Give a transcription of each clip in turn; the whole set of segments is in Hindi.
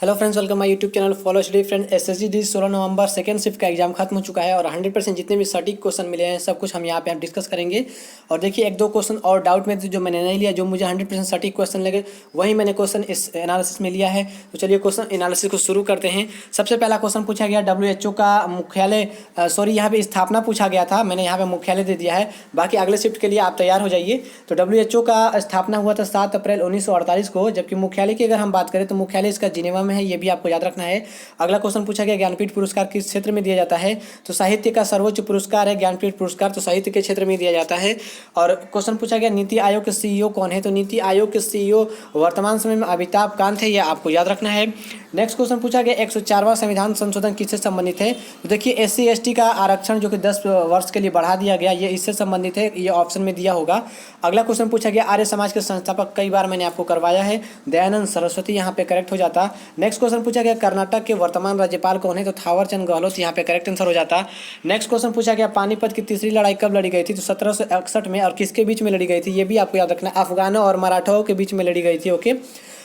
Hello friends, welcome my YouTube channel follow study friends. SSC D 16 November second shift का एग्जाम खत्म हो चुका है और 100% जितने भी सटीक क्वेश्चन मिले हैं सब कुछ हम यहाँ पे आप डिस्कस करेंगे। और देखिए एक दो क्वेश्चन और डाउट में थे जो मैंने नहीं लिया, जो मुझे 100% सटीक क्वेश्चन लगे वही मैंने क्वेश्चन इस एनालिसिस में लिया है। तो चलिए क्वेश्चन एनालिसिस को शुरू करते हैं। सबसे पहला क्वेश्चन पूछा गया WHO का मुख्यालय, सॉरी यहाँ पे स्थापना पूछा गया था, मैंने यहाँ पे मुख्यालय दे दिया है। बाकी अगले शिफ्ट के लिए आप तैयार हो जाइए। तो WHO का स्थापना हुआ था 7 अप्रैल 1948 को, जबकि मुख्यालय की अगर हम बात करें तो मुख्यालय इसका जिनेवा में है, ये भी आपको याद रखना है। अगला क्वेश्चन पूछा गया ज्ञानपीठ पुरस्कार किस क्षेत्र में दिया जाता है। तो साहित्य का सर्वोच्च पुरस्कार है ज्ञानपीठ पुरस्कार, तो साहित्य के क्षेत्र में दिया जाता है। और क्वेश्चन पूछा गया नीति आयोग के CEO कौन है। तो नीति आयोग के CEO वर्तमान समय में अमिताभ कांत है, यह आपको याद रखना है। नेक्स्ट क्वेश्चन पूछा गया 104वां संविधान संशोधन किससे संबंधित है। तो देखिए SC ST का आरक्षण जो कि 10 वर्ष के लिए बढ़ा दिया गया, ये इससे संबंधित है, ये ऑप्शन में दिया होगा। अगला क्वेश्चन पूछा गया आर्य समाज के संस्थापक, कई बार मैंने आपको करवाया है, दयानंद सरस्वती, यहाँ पे करेक्ट हो जाता। नेक्स्ट क्वेश्चन पूछा गया कर्नाटक के वर्तमान राज्यपाल कौन है। तो थावर चंद गहलोत, यहाँ पे करेक्ट आंसर हो जाता। नेक्स्ट क्वेश्चन पूछा गया पानीपत की तीसरी लड़ाई कब लड़ी गई थी। तो 1761 में, और किसके बीच में लड़ी गई थी, ये भी आपको याद रखना, अफगानों और मराठाओं के बीच में लड़ी गई थी। ओके।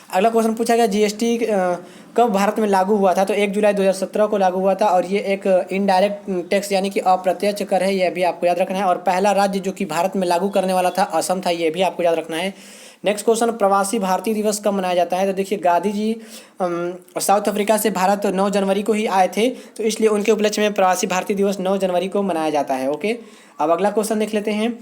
अगला क्वेश्चन पूछा गया GST कब भारत में लागू हुआ था। तो 1 जुलाई 2017 को लागू हुआ था, और ये एक इनडायरेक्ट टैक्स यानी कि अप्रत्यक्ष कर है, यह भी आपको याद रखना है। और पहला राज्य जो कि भारत में लागू करने वाला था असम था, ये भी आपको याद रखना है। नेक्स्ट क्वेश्चन प्रवासी भारतीय दिवस कब मनाया जाता है। तो देखिए गांधी जी साउथ अफ्रीका से भारत 9 जनवरी को ही आए थे, तो इसलिए उनके उपलक्ष्य में प्रवासी भारतीय दिवस 9 जनवरी को मनाया जाता है। ओके। अब अगला क्वेश्चन देख लेते हैं।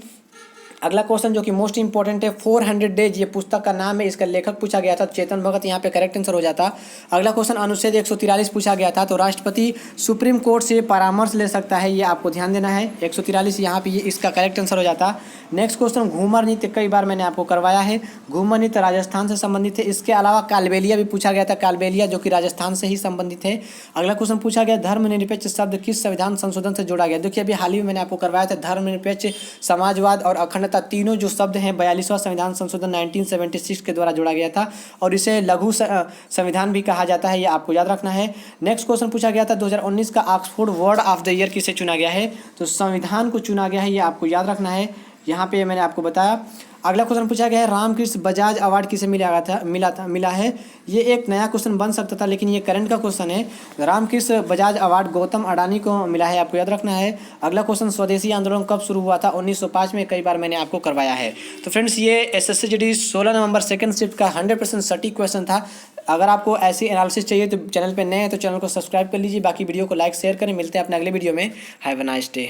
अगला क्वेश्चन जो कि मोस्ट इंपॉर्टेंट है, 400 डेज, ये पुस्तक का नाम है, इसका लेखक पूछा गया था चेतन भगत, यहाँ पे करेक्ट आंसर हो जाता। अगला क्वेश्चन अनुच्छेद 143 पूछा गया था। तो राष्ट्रपति सुप्रीम कोर्ट से परामर्श ले सकता है, ये आपको ध्यान देना है। 143 यहाँ पे ये इसका करेक्ट आंसर हो जाता। नेक्स्ट क्वेश्चन घूमर नृत्य, कई बार मैंने आपको करवाया है, घूमर नृत्य राजस्थान से संबंधित है। इसके अलावा कालबेलिया भी पूछा गया था, कालबेलिया जो कि राजस्थान से ही संबंधित है। अगला क्वेश्चन पूछा गया धर्मनिरपेक्ष शब्द किस संविधान संशोधन से जोड़ा गया। देखिए अभी हाल ही में मैंने आपको करवाया था धर्मनिरपेक्ष, समाजवाद और अखंडता, तीनों जो शब्द हैं 42वां संविधान संशोधन 1976 के द्वारा जोड़ा गया था, और इसे लघु संविधान भी कहा जाता है, ये आपको याद रखना है। नेक्स्ट क्वेश्चन पूछा गया था 2019 का Oxford word of the year किसे चुना गया है। तो संविधान को चुना गया है, ये आपको याद रखना है, यहाँ पे मैंने आपको बताया। अगला क्वेश्चन पूछा गया है रामकृष्ण बजाज अवार्ड किसे मिला है। ये एक नया क्वेश्चन बन सकता था, लेकिन ये करंट का क्वेश्चन है। रामकृष्ण बजाज अवार्ड गौतम अडानी को मिला है, आपको याद रखना है। अगला क्वेश्चन स्वदेशी आंदोलन कब शुरू हुआ था। 1905 में, कई बार मैंने आपको करवाया है। तो फ्रेंड्स ये SSC GD 16 नवंबर सेकंड शिफ्ट का 100% सटीक क्वेश्चन था। अगर आपको ऐसी एनालिसिस चाहिए तो चैनल पर नए हैं तो चैनल को सब्सक्राइब कर लीजिए, बाकी वीडियो को लाइक शेयर करें। मिलते हैं अपने अगले वीडियो में। Have a nice day.